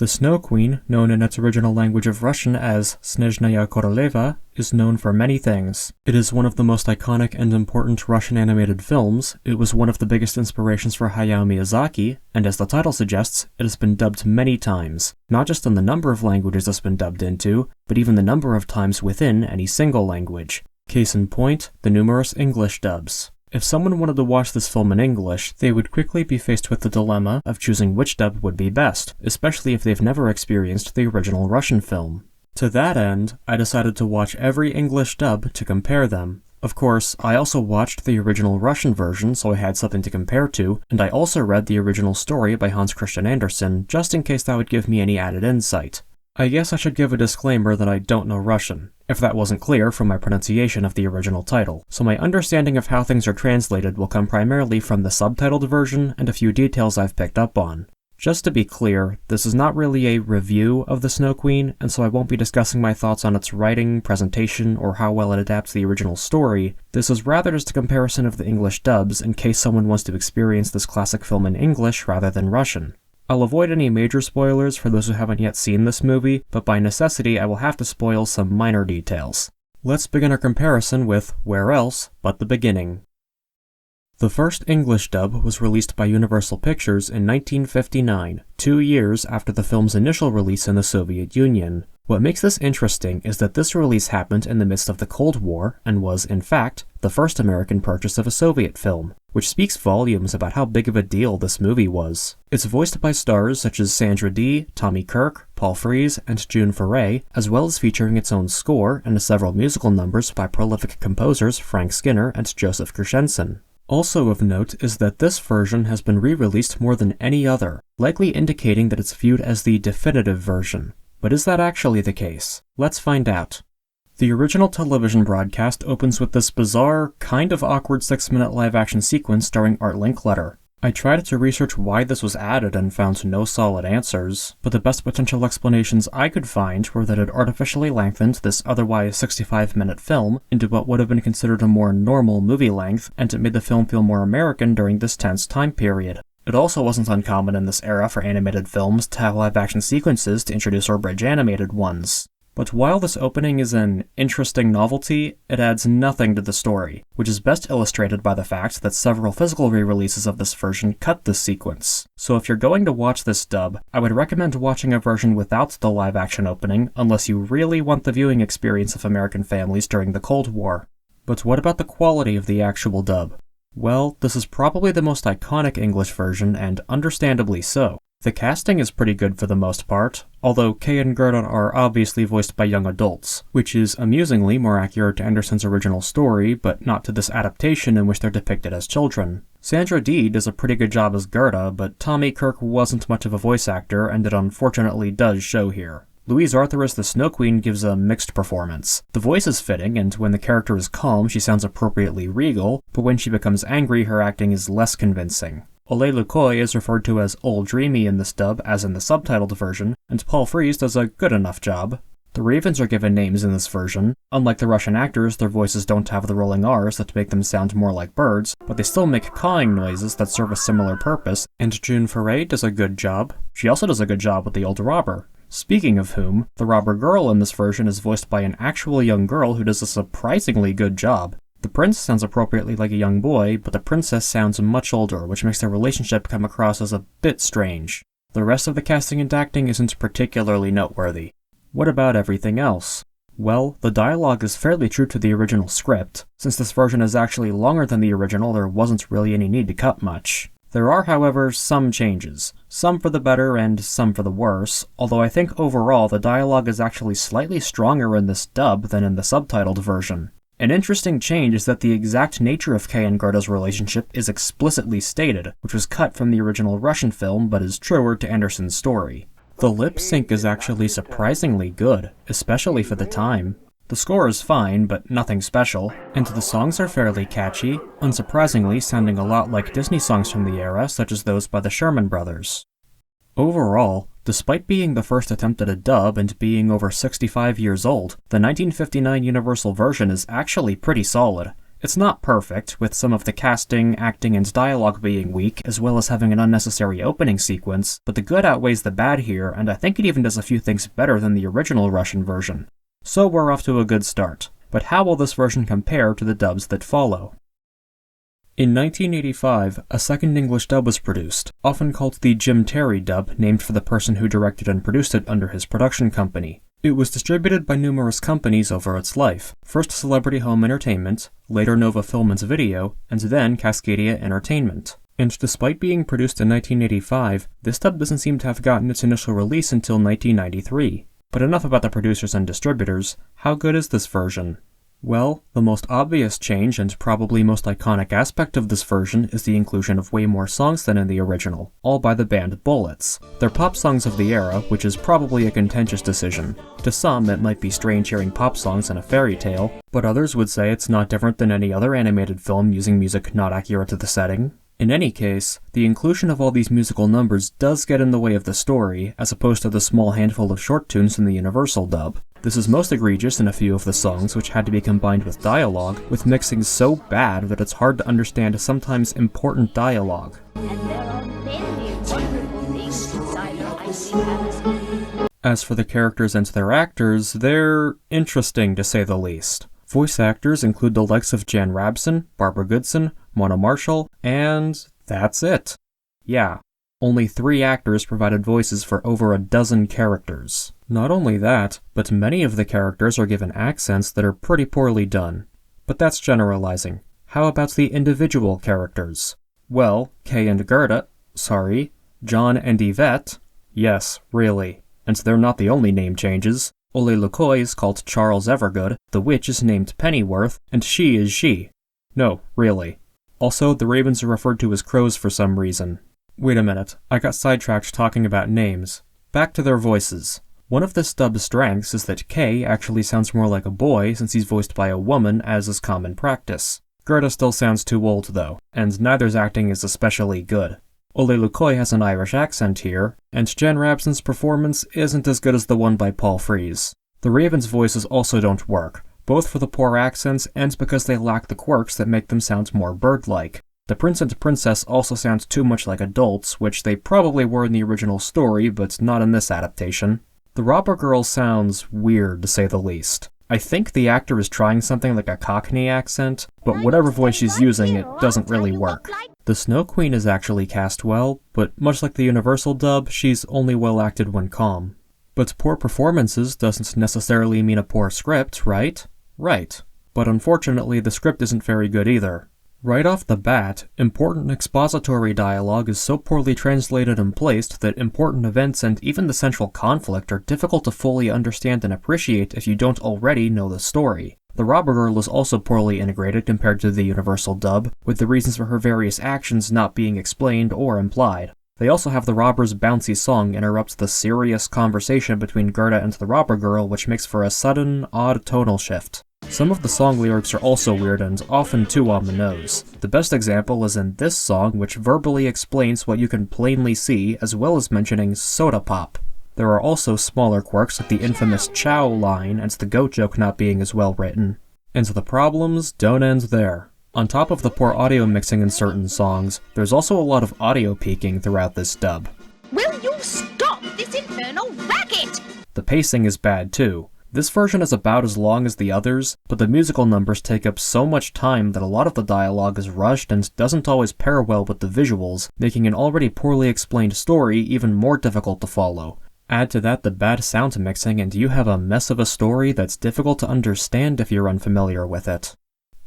The Snow Queen, known in its original language of Russian as Снежная королева, is known for many things. It is one of the most iconic and important Russian animated films, it was one of the biggest inspirations for Hayao Miyazaki, and as the title suggests, it has been dubbed many times, not just in the number of languages it's been dubbed into, but even the number of times within any single language. Case in point, the numerous English dubs. If someone wanted to watch this film in English, they would quickly be faced with the dilemma of choosing which dub would be best, especially if they've never experienced the original Russian film. To that end, I decided to watch every English dub to compare them. Of course, I also watched the original Russian version so I had something to compare to, and I also read the original story by Hans Christian Andersen just in case that would give me any added insight. I guess I should give a disclaimer that I don't know Russian, if that wasn't clear from my pronunciation of the original title, so my understanding of how things are translated will come primarily from the subtitled version and a few details I've picked up on. Just to be clear, this is not really a review of The Snow Queen, and so I won't be discussing my thoughts on its writing, presentation, or how well it adapts the original story. This is rather just a comparison of the English dubs in case someone wants to experience this classic film in English rather than Russian. I'll avoid any major spoilers for those who haven't yet seen this movie, but by necessity I will have to spoil some minor details. Let's begin our comparison with Where Else But the Beginning. The first English dub was released by Universal Pictures in 1959, 2 years after the film's initial release in the Soviet Union. What makes this interesting is that this release happened in the midst of the Cold War and was, in fact, the first American purchase of a Soviet film, which speaks volumes about how big of a deal this movie was. It's voiced by stars such as Sandra Dee, Tommy Kirk, Paul Frees, and June Foray, as well as featuring its own score and several musical numbers by prolific composers Frank Skinner and Joseph Krishenson. Also of note is that this version has been re-released more than any other, likely indicating that it's viewed as the definitive version. But is that actually the case? Let's find out. The original television broadcast opens with this bizarre, kind of awkward 6-minute live-action sequence starring Art Linkletter. I tried to research why this was added and found no solid answers, but the best potential explanations I could find were that it artificially lengthened this otherwise 65-minute film into what would have been considered a more normal movie length, and it made the film feel more American during this tense time period. It also wasn't uncommon in this era for animated films to have live-action sequences to introduce or bridge animated ones. But while this opening is an interesting novelty, it adds nothing to the story, which is best illustrated by the fact that several physical re-releases of this version cut this sequence. So if you're going to watch this dub, I would recommend watching a version without the live-action opening, unless you really want the viewing experience of American families during the Cold War. But what about the quality of the actual dub? Well, this is probably the most iconic English version, and understandably so. The casting is pretty good for the most part, although Kay and Gerda are obviously voiced by young adults, which is amusingly more accurate to Andersen's original story, but not to this adaptation in which they're depicted as children. Sandra Dee does a pretty good job as Gerda, but Tommy Kirk wasn't much of a voice actor, and it unfortunately does show here. Louise Arthur as the Snow Queen gives a mixed performance. The voice is fitting, and when the character is calm, she sounds appropriately regal, but when she becomes angry, her acting is less convincing. Ole Lukoy is referred to as Ol Dreamy in this dub, as in the subtitled version, and Paul Frees does a good enough job. The ravens are given names in this version. Unlike the Russian actors, their voices don't have the rolling R's that make them sound more like birds, but they still make cawing noises that serve a similar purpose, and June Foray does a good job. She also does a good job with the old robber. Speaking of whom, the robber girl in this version is voiced by an actual young girl who does a surprisingly good job. The prince sounds appropriately like a young boy, but the princess sounds much older, which makes their relationship come across as a bit strange. The rest of the casting and acting isn't particularly noteworthy. What about everything else? Well, the dialogue is fairly true to the original script. Since this version is actually longer than the original, there wasn't really any need to cut much. There are, however, some changes. Some for the better and some for the worse, although I think overall the dialogue is actually slightly stronger in this dub than in the subtitled version. An interesting change is that the exact nature of Kay and Gerda's relationship is explicitly stated, which was cut from the original Russian film but is truer to Andersen's story. The lip sync is actually surprisingly good, especially for the time. The score is fine, but nothing special, and the songs are fairly catchy, unsurprisingly sounding a lot like Disney songs from the era, such as those by the Sherman Brothers. Overall, despite being the first attempt at a dub and being over 65 years old, the 1959 Universal version is actually pretty solid. It's not perfect, with some of the casting, acting, and dialogue being weak, as well as having an unnecessary opening sequence, but the good outweighs the bad here, and I think it even does a few things better than the original Russian version. So we're off to a good start. But how will this version compare to the dubs that follow? In 1985, a second English dub was produced, often called the Jim Terry dub, named for the person who directed and produced it under his production company. It was distributed by numerous companies over its life, first Celebrity Home Entertainment, later Nova Film and Video, and then Cascadia Entertainment. And despite being produced in 1985, this dub doesn't seem to have gotten its initial release until 1993. But enough about the producers and distributors. How good is this version? Well, the most obvious change and probably most iconic aspect of this version is the inclusion of way more songs than in the original, all by the band Bullets. They're pop songs of the era, which is probably a contentious decision. To some, it might be strange hearing pop songs in a fairy tale, but others would say it's not different than any other animated film using music not accurate to the setting. In any case, the inclusion of all these musical numbers does get in the way of the story, as opposed to the small handful of short tunes in the Universal dub. This is most egregious in a few of the songs, which had to be combined with dialogue, with mixing so bad that it's hard to understand sometimes important dialogue. As for the characters and their actors, they're interesting to say the least. Voice actors include the likes of Jan Rabson, Barbara Goodson, Mona Marshall, and that's it. Yeah, only 3 actors provided voices for over a dozen characters. Not only that, but many of the characters are given accents that are pretty poorly done. But that's generalizing. How about the individual characters? Well, Kay and Gerda, John and Yvette, yes, really. And they're not the only name changes. Ole Lukoy is called Charles Evergood, the witch is named Pennyworth, and she is she. No, really. Also, the ravens are referred to as crows for some reason. Wait a minute, I got sidetracked talking about names. Back to their voices. One of this dub's strengths is that Kay actually sounds more like a boy since he's voiced by a woman, as is common practice. Gerda still sounds too old though, and neither's acting is especially good. Ole Lukoy has an Irish accent here, and Jan Rabson's performance isn't as good as the one by Paul Frees. The Ravens' voices also don't work, both for the poor accents and because they lack the quirks that make them sound more bird-like. The prince and princess also sound too much like adults, which they probably were in the original story, but not in this adaptation. The robber girl sounds weird, to say the least. I think the actor is trying something like a Cockney accent, but whatever voice she's using, it doesn't really work. The Snow Queen is actually cast well, but much like the Universal dub, she's only well acted when calm. But poor performances doesn't necessarily mean a poor script, right? Right. But unfortunately, the script isn't very good either. Right off the bat, important expository dialogue is so poorly translated and placed that important events and even the central conflict are difficult to fully understand and appreciate if you don't already know the story. The robber girl is also poorly integrated compared to the Universal dub, with the reasons for her various actions not being explained or implied. They also have the robber's bouncy song interrupt the serious conversation between Gerda and the robber girl, which makes for a sudden, odd tonal shift. Some of the song lyrics are also weird and often too on the nose. The best example is in this song, which verbally explains what you can plainly see, as well as mentioning soda pop. There are also smaller quirks like the infamous chow line and the goat joke not being as well written. And the problems don't end there. On top of the poor audio mixing in certain songs, there's also a lot of audio peaking throughout this dub. Will you stop this infernal racket? The pacing is bad too. This version is about as long as the others, but the musical numbers take up so much time that a lot of the dialogue is rushed and doesn't always pair well with the visuals, making an already poorly explained story even more difficult to follow. Add to that the bad sound mixing and you have a mess of a story that's difficult to understand if you're unfamiliar with it.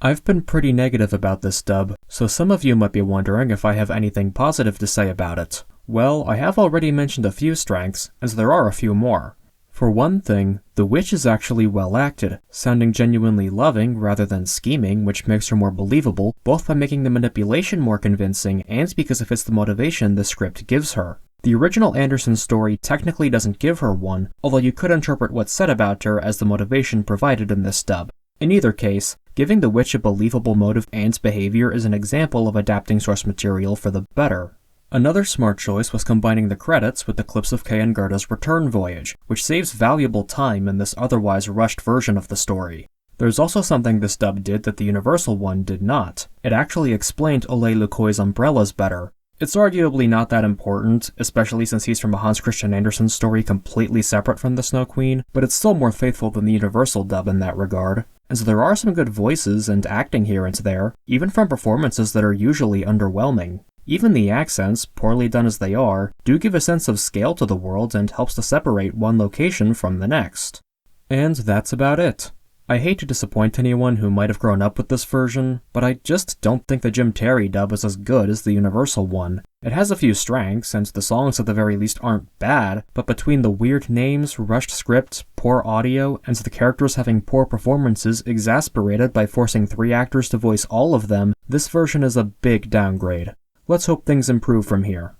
I've been pretty negative about this dub, so some of you might be wondering if I have anything positive to say about it. Well, I have already mentioned a few strengths, as there are a few more. For one thing, the witch is actually well acted, sounding genuinely loving rather than scheming, which makes her more believable, both by making the manipulation more convincing and because it fits the motivation the script gives her. The original Anderson story technically doesn't give her one, although you could interpret what's said about her as the motivation provided in this dub. In either case, giving the witch a believable motive and behavior is an example of adapting source material for the better. Another smart choice was combining the credits with the clips of Kay and Gerda's return voyage, which saves valuable time in this otherwise rushed version of the story. There's also something this dub did that the Universal one did not. It actually explained Ole Lukoi's umbrellas better. It's arguably not that important, especially since he's from a Hans Christian Andersen story completely separate from the Snow Queen, but it's still more faithful than the Universal dub in that regard. And so there are some good voices and acting here and there, even from performances that are usually underwhelming. Even the accents, poorly done as they are, do give a sense of scale to the world and helps to separate one location from the next. And that's about it. I hate to disappoint anyone who might have grown up with this version, but I just don't think the Jim Terry dub is as good as the Universal one. It has a few strengths, and the songs at the very least aren't bad, but between the weird names, rushed script, poor audio, and the characters having poor performances exasperated by forcing 3 actors to voice all of them, this version is a big downgrade. Let's hope things improve from here.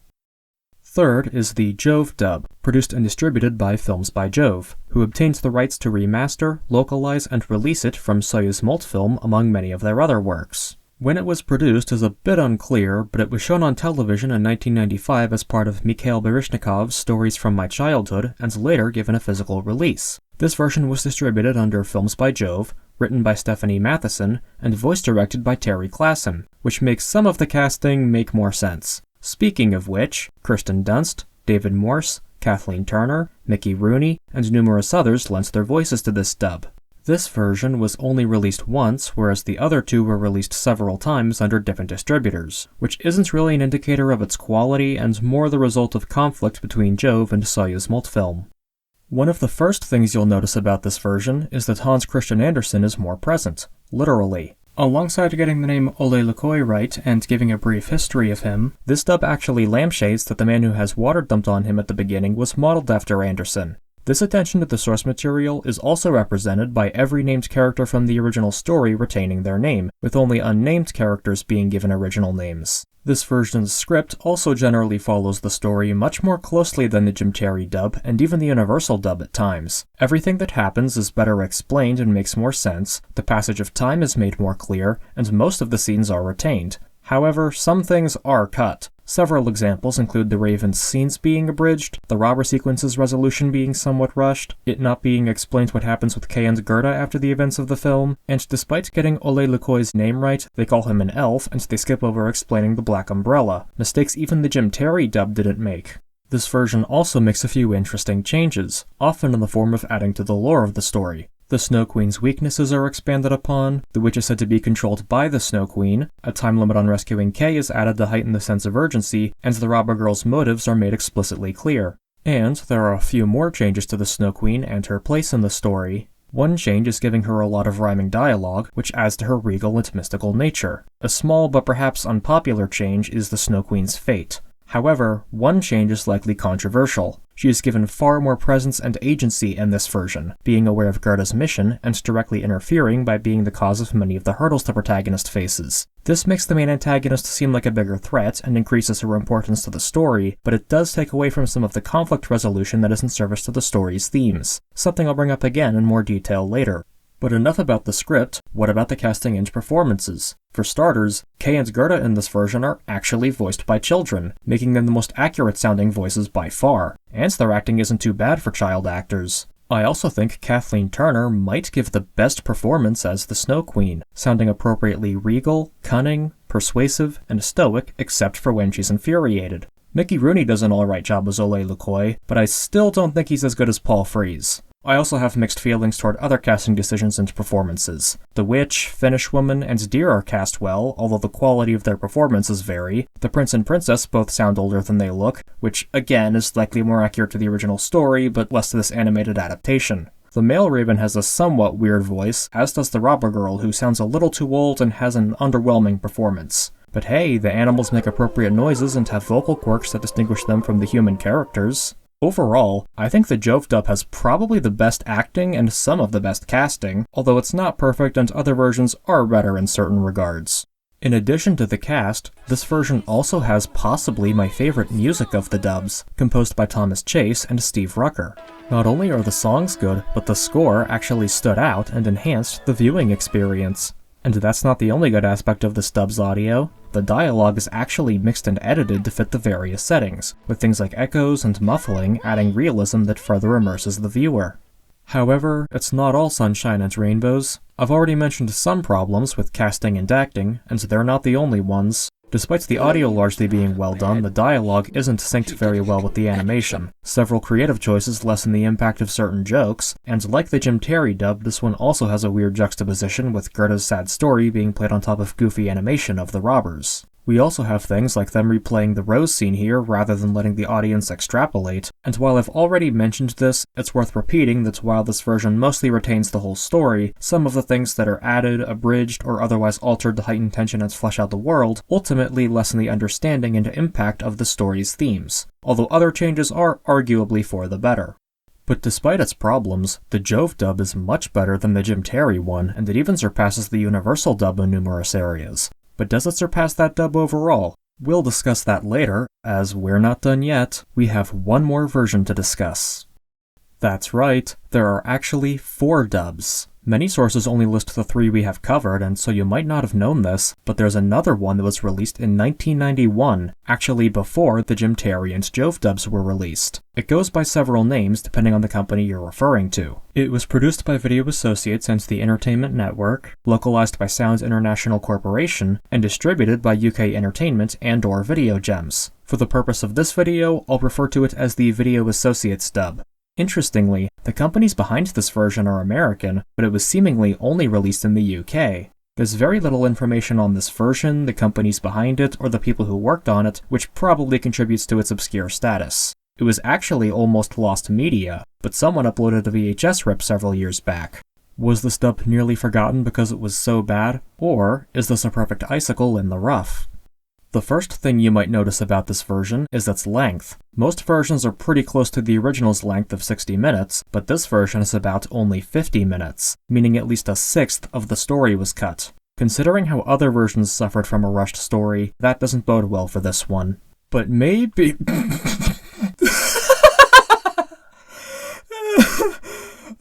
Third is the Jove dub, produced and distributed by Films by Jove, who obtained the rights to remaster, localize, and release it from Soyuz Multfilm among many of their other works. When it was produced is a bit unclear, but it was shown on television in 1995 as part of Mikhail Baryshnikov's Stories from My Childhood, and later given a physical release. This version was distributed under Films by Jove, written by Stephanie Matheson, and voice-directed by Terry Klassen, which makes some of the casting make more sense. Speaking of which, Kirsten Dunst, David Morse, Kathleen Turner, Mickey Rooney, and numerous others lent their voices to this dub. This version was only released once, whereas the other 2 were released several times under different distributors, which isn't really an indicator of its quality and more the result of conflict between Jove and Soyuz Multfilm. One of the first things you'll notice about this version is that Hans Christian Andersen is more present, literally. Alongside getting the name Ole Lukoi right and giving a brief history of him, this dub actually lampshades that the man who has water dumped on him at the beginning was modeled after Andersen. This attention to the source material is also represented by every named character from the original story retaining their name, with only unnamed characters being given original names. This version's script also generally follows the story much more closely than the Jim Terry dub, and even the Universal dub at times. Everything that happens is better explained and makes more sense, the passage of time is made more clear, and most of the scenes are retained. However, some things are cut. Several examples include the Raven's scenes being abridged, the robber sequence's resolution being somewhat rushed, it not being explained what happens with Kay and Gerda after the events of the film, and despite getting Ole Lukoi's name right, they call him an elf, and they skip over explaining the Black Umbrella, mistakes even the Jim Terry dub didn't make. This version also makes a few interesting changes, often in the form of adding to the lore of the story. The Snow Queen's weaknesses are expanded upon, the witch is said to be controlled by the Snow Queen, a time limit on rescuing Kay is added to heighten the sense of urgency, and the robber girl's motives are made explicitly clear. And there are a few more changes to the Snow Queen and her place in the story. One change is giving her a lot of rhyming dialogue, which adds to her regal and mystical nature. A small but perhaps unpopular change is the Snow Queen's fate. However, one change is likely controversial. She is given far more presence and agency in this version, being aware of Gerda's mission and directly interfering by being the cause of many of the hurdles the protagonist faces. This makes the main antagonist seem like a bigger threat and increases her importance to the story, but it does take away from some of the conflict resolution that is in service to the story's themes, something I'll bring up again in more detail later. But enough about the script, what about the casting and performances? For starters, Kay and Gerda in this version are actually voiced by children, making them the most accurate sounding voices by far, and their acting isn't too bad for child actors. I also think Kathleen Turner might give the best performance as the Snow Queen, sounding appropriately regal, cunning, persuasive, and stoic except for when she's infuriated. Mickey Rooney does an alright job as Ole Lukoi, but I still don't think he's as good as Paul Frees. I also have mixed feelings toward other casting decisions and performances. The Witch, Finnish Woman, and Deer are cast well, although the quality of their performances vary. The Prince and Princess both sound older than they look, which again is likely more accurate to the original story, but less to this animated adaptation. The male Raven has a somewhat weird voice, as does the robber girl, who sounds a little too old and has an underwhelming performance. But hey, the animals make appropriate noises and have vocal quirks that distinguish them from the human characters. Overall, I think the Jove dub has probably the best acting and some of the best casting, although it's not perfect and other versions are better in certain regards. In addition to the cast, this version also has possibly my favorite music of the dubs, composed by Thomas Chase and Steve Rucker. Not only are the songs good, but the score actually stood out and enhanced the viewing experience. And that's not the only good aspect of this dub's audio. The dialogue is actually mixed and edited to fit the various settings, with things like echoes and muffling adding realism that further immerses the viewer. However, it's not all sunshine and rainbows. I've already mentioned some problems with casting and acting, and they're not the only ones. Despite the audio largely being well done, the dialogue isn't synced very well with the animation. Several creative choices lessen the impact of certain jokes, and like the Jim Terry dub, this one also has a weird juxtaposition with Gerda's sad story being played on top of goofy animation of the robbers. We also have things like them replaying the rose scene here rather than letting the audience extrapolate, and while I've already mentioned this, it's worth repeating that while this version mostly retains the whole story, some of the things that are added, abridged, or otherwise altered to heighten tension and flesh out the world ultimately lessen the understanding and impact of the story's themes, although other changes are arguably for the better. But despite its problems, the Jove dub is much better than the Jim Terry one, and it even surpasses the Universal dub in numerous areas. But does it surpass that dub overall? We'll discuss that later, as we're not done yet. We have one more version to discuss. That's right, there are actually 4 dubs. Many sources only list the 3 we have covered, and so you might not have known this, but there's another one that was released in 1991, actually before the Jim Terry and Jove dubs were released. It goes by several names depending on the company you're referring to. It was produced by Video Associates and the Entertainment Network, localized by Sounds International Corporation, and distributed by UK Entertainment and/or Video Gems. For the purpose of this video, I'll refer to it as the Video Associates dub. Interestingly, the companies behind this version are American, but it was seemingly only released in the UK. There's very little information on this version, the companies behind it, or the people who worked on it, which probably contributes to its obscure status. It was actually almost lost media, but someone uploaded a VHS rip several years back. Was this dub nearly forgotten because it was so bad, or is this a perfect icicle in the rough? The first thing you might notice about this version is its length. Most versions are pretty close to the original's length of 60 minutes, but this version is about only 50 minutes, meaning at least a sixth of the story was cut. Considering how other versions suffered from a rushed story, that doesn't bode well for this one. But maybe...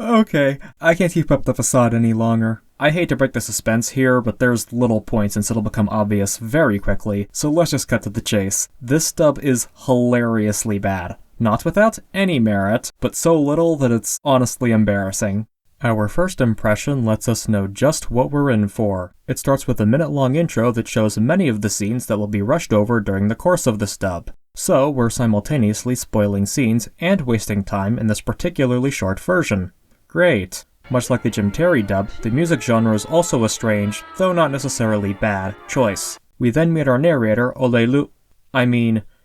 Okay, I can't keep up the facade any longer. I hate to break the suspense here, but there's little point since it'll become obvious very quickly, so let's just cut to the chase. This dub is hilariously bad. Not without any merit, but so little that it's honestly embarrassing. Our first impression lets us know just what we're in for. It starts with a minute-long intro that shows many of the scenes that will be rushed over during the course of this dub. So we're simultaneously spoiling scenes and wasting time in this particularly short version. Great. Much like the Jim Terry dub, the music genre is also a strange, though not necessarily bad, choice. We then meet our narrator,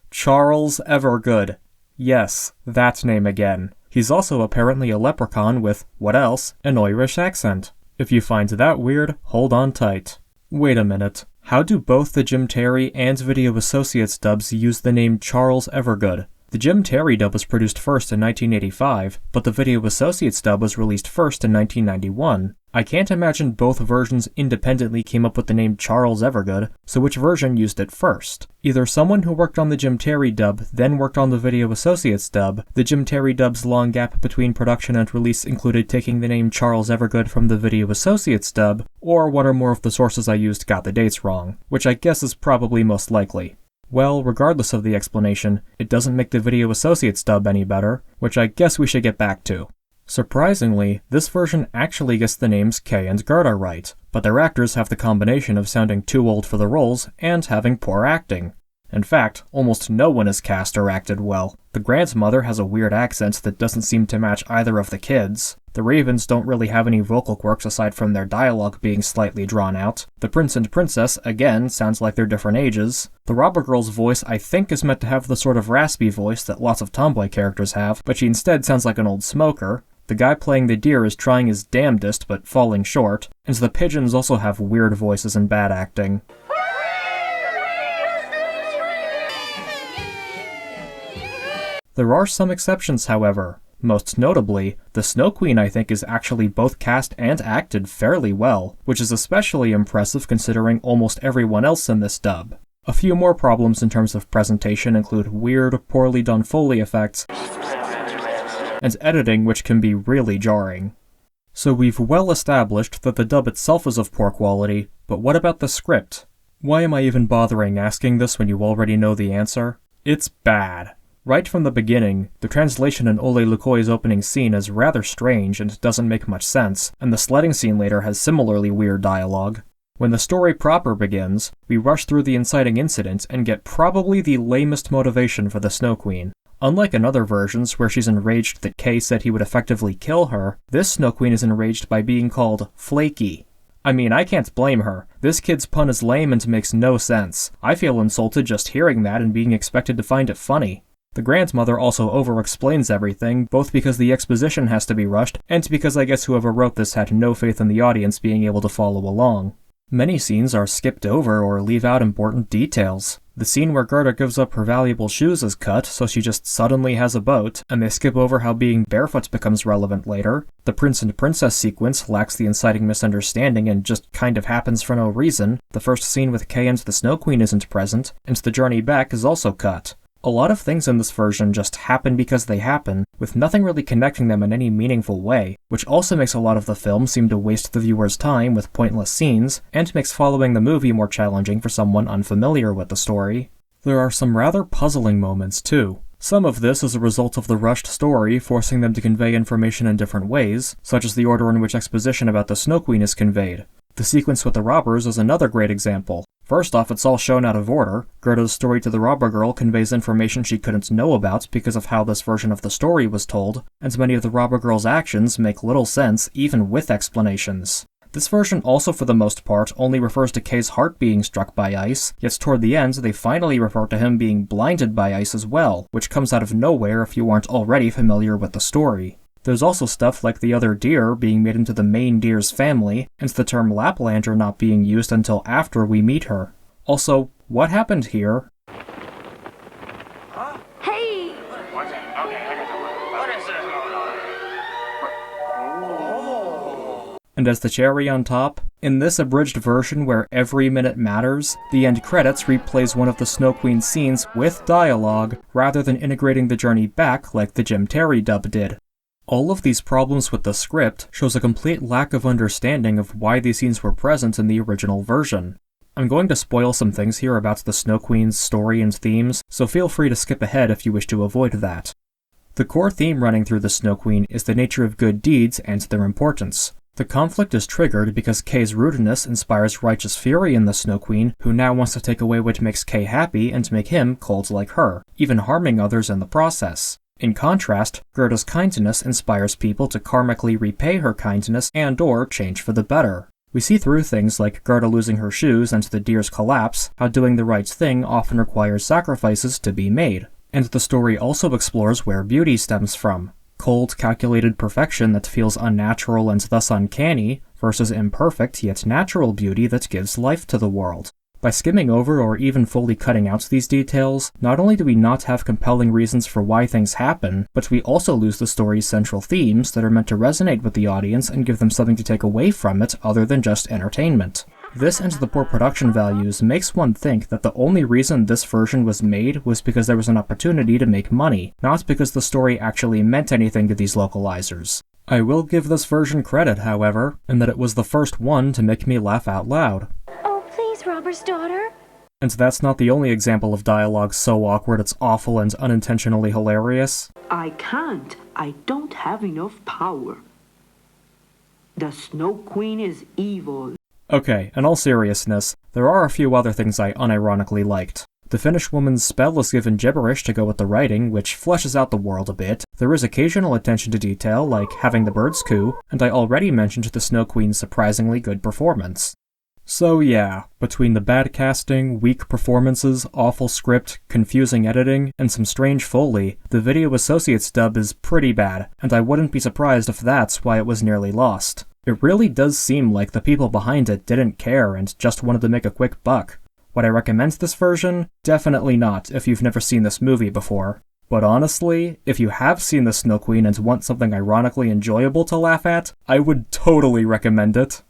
Charles Evergood. Yes, that name again. He's also apparently a leprechaun with, what else, an Irish accent. If you find that weird, hold on tight. Wait a minute. How do both the Jim Terry and Video Associates dubs use the name Charles Evergood? The Jim Terry dub was produced first in 1985, but the Video Associates dub was released first in 1991. I can't imagine both versions independently came up with the name Charles Evergood, so which version used it first? Either someone who worked on the Jim Terry dub then worked on the Video Associates dub, the Jim Terry dub's long gap between production and release included taking the name Charles Evergood from the Video Associates dub, or one or more of the sources I used got the dates wrong, which I guess is probably most likely. Well, regardless of the explanation, it doesn't make the Video Associates dub any better, which I guess we should get back to. Surprisingly, this version actually gets the names Kay and Gerda right, but their actors have the combination of sounding too old for the roles and having poor acting. In fact, almost no one is cast or acted well. The grandmother has a weird accent that doesn't seem to match either of the kids. The Ravens don't really have any vocal quirks aside from their dialogue being slightly drawn out. The prince and princess, again, sounds like they're different ages. The robber girl's voice, I think, is meant to have the sort of raspy voice that lots of tomboy characters have, but she instead sounds like an old smoker. The guy playing the deer is trying his damnedest but falling short, and the pigeons also have weird voices and bad acting. There are some exceptions, however. Most notably, the Snow Queen I think is actually both cast and acted fairly well, which is especially impressive considering almost everyone else in this dub. A few more problems in terms of presentation include weird, poorly done Foley effects, and editing which can be really jarring. So we've well established that the dub itself is of poor quality, but what about the script? Why am I even bothering asking this when you already know the answer? It's bad. Right from the beginning, the translation in Ole Lukoi's opening scene is rather strange and doesn't make much sense, and the sledding scene later has similarly weird dialogue. When the story proper begins, we rush through the inciting incident and get probably the lamest motivation for the Snow Queen. Unlike in other versions where she's enraged that Kay said he would effectively kill her, this Snow Queen is enraged by being called flaky. I mean, I can't blame her. This kid's pun is lame and makes no sense. I feel insulted just hearing that and being expected to find it funny. The grandmother also over-explains everything, both because the exposition has to be rushed, and because I guess whoever wrote this had no faith in the audience being able to follow along. Many scenes are skipped over or leave out important details. The scene where Gerda gives up her valuable shoes is cut, so she just suddenly has a boat, and they skip over how being barefoot becomes relevant later. The prince and princess sequence lacks the inciting misunderstanding and just kind of happens for no reason. The first scene with Kay and the Snow Queen isn't present, and the journey back is also cut. A lot of things in this version just happen because they happen, with nothing really connecting them in any meaningful way, which also makes a lot of the film seem to waste the viewer's time with pointless scenes, and makes following the movie more challenging for someone unfamiliar with the story. There are some rather puzzling moments, too. Some of this is a result of the rushed story forcing them to convey information in different ways, such as the order in which exposition about the Snow Queen is conveyed. The sequence with the robbers is another great example. First off, it's all shown out of order. Gerda's story to the robber girl conveys information she couldn't know about because of how this version of the story was told, and many of the robber girl's actions make little sense even with explanations. This version also for the most part only refers to Kay's heart being struck by ice, yet toward the end they finally refer to him being blinded by ice as well, which comes out of nowhere if you aren't already familiar with the story. There's also stuff like the other deer being made into the main deer's family, and the term Laplander not being used until after we meet her. Also, what happened here? Huh? Hey! What's that? Okay, I got the one. What is this going on? Oh. And as the cherry on top, in this abridged version where every minute matters, the end credits replays one of the Snow Queen scenes with dialogue, rather than integrating the journey back like the Jim Terry dub did. All of these problems with the script shows a complete lack of understanding of why these scenes were present in the original version. I'm going to spoil some things here about the Snow Queen's story and themes, so feel free to skip ahead if you wish to avoid that. The core theme running through the Snow Queen is the nature of good deeds and their importance. The conflict is triggered because Kay's rudeness inspires righteous fury in the Snow Queen, who now wants to take away what makes Kay happy and make him cold like her, even harming others in the process. In contrast, Gerda's kindness inspires people to karmically repay her kindness and/or change for the better. We see through things like Gerda losing her shoes and the deer's collapse, how doing the right thing often requires sacrifices to be made. And the story also explores where beauty stems from. Cold, calculated perfection that feels unnatural and thus uncanny, versus imperfect yet natural beauty that gives life to the world. By skimming over or even fully cutting out these details, not only do we not have compelling reasons for why things happen, but we also lose the story's central themes that are meant to resonate with the audience and give them something to take away from it other than just entertainment. This and the poor production values makes one think that the only reason this version was made was because there was an opportunity to make money, not because the story actually meant anything to these localizers. I will give this version credit, however, in that it was the first one to make me laugh out loud. Robber's daughter? And that's not the only example of dialogue so awkward it's awful and unintentionally hilarious. I can't. I don't have enough power. The Snow Queen is evil. Okay, in all seriousness, there are a few other things I unironically liked. The Finnish woman's spell is given gibberish to go with the writing, which fleshes out the world a bit. There is occasional attention to detail, like having the birds coo, and I already mentioned the Snow Queen's surprisingly good performance. So yeah, between the bad casting, weak performances, awful script, confusing editing, and some strange Foley, the Video Associates dub is pretty bad, and I wouldn't be surprised if that's why it was nearly lost. It really does seem like the people behind it didn't care and just wanted to make a quick buck. Would I recommend this version? Definitely not if you've never seen this movie before. But honestly, if you have seen the Snow Queen and want something ironically enjoyable to laugh at, I would totally recommend it.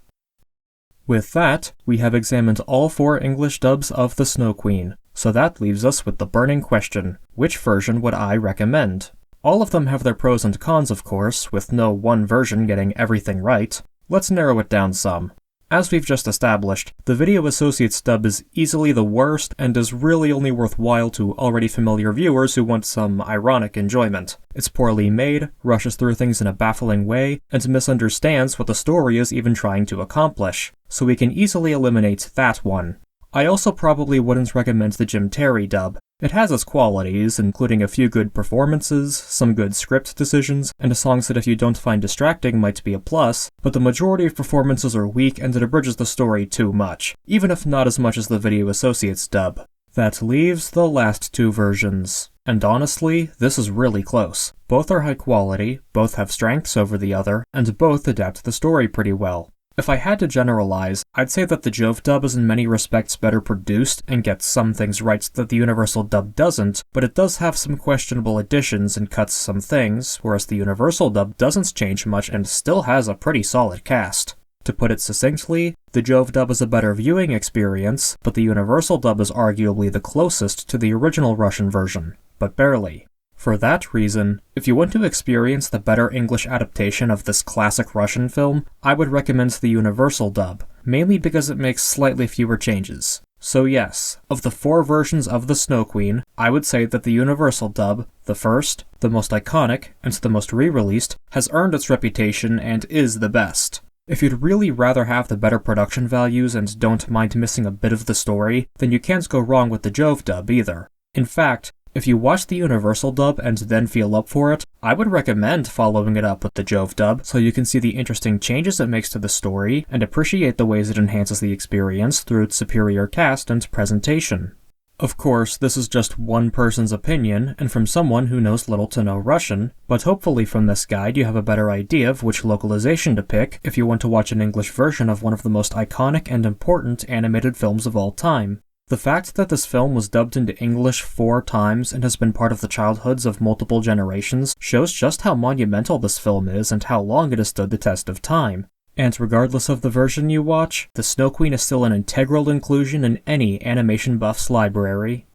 With that, we have examined all 4 English dubs of the Snow Queen, so that leaves us with the burning question: which version would I recommend? All of them have their pros and cons, of course, with no one version getting everything right. Let's narrow it down some. As we've just established, the Video Associates dub is easily the worst and is really only worthwhile to already familiar viewers who want some ironic enjoyment. It's poorly made, rushes through things in a baffling way, and misunderstands what the story is even trying to accomplish, so we can easily eliminate that one. I also probably wouldn't recommend the Jim Terry dub. It has its qualities, including a few good performances, some good script decisions, and songs that if you don't find distracting might be a plus, but the majority of performances are weak and it abridges the story too much, even if not as much as the Video Associates dub. That leaves the last two versions. And honestly, this is really close. Both are high quality, both have strengths over the other, and both adapt the story pretty well. If I had to generalize, I'd say that the Jove dub is in many respects better produced and gets some things right that the Universal dub doesn't, but it does have some questionable additions and cuts some things, whereas the Universal dub doesn't change much and still has a pretty solid cast. To put it succinctly, the Jove dub is a better viewing experience, but the Universal dub is arguably the closest to the original Russian version, but barely. For that reason, if you want to experience the better English adaptation of this classic Russian film, I would recommend the Universal dub, mainly because it makes slightly fewer changes. So yes, of the 4 versions of the Snow Queen, I would say that the Universal dub, the first, the most iconic, and the most re-released, has earned its reputation and is the best. If you'd really rather have the better production values and don't mind missing a bit of the story, then you can't go wrong with the Jove dub either. In fact, if you watch the Universal dub and then feel up for it, I would recommend following it up with the Jove dub so you can see the interesting changes it makes to the story and appreciate the ways it enhances the experience through its superior cast and presentation. Of course, this is just one person's opinion, and from someone who knows little to no Russian, but hopefully from this guide you have a better idea of which localization to pick if you want to watch an English version of one of the most iconic and important animated films of all time. The fact that this film was dubbed into English 4 times and has been part of the childhoods of multiple generations shows just how monumental this film is and how long it has stood the test of time. And regardless of the version you watch, the Snow Queen is still an integral inclusion in any animation buff's library.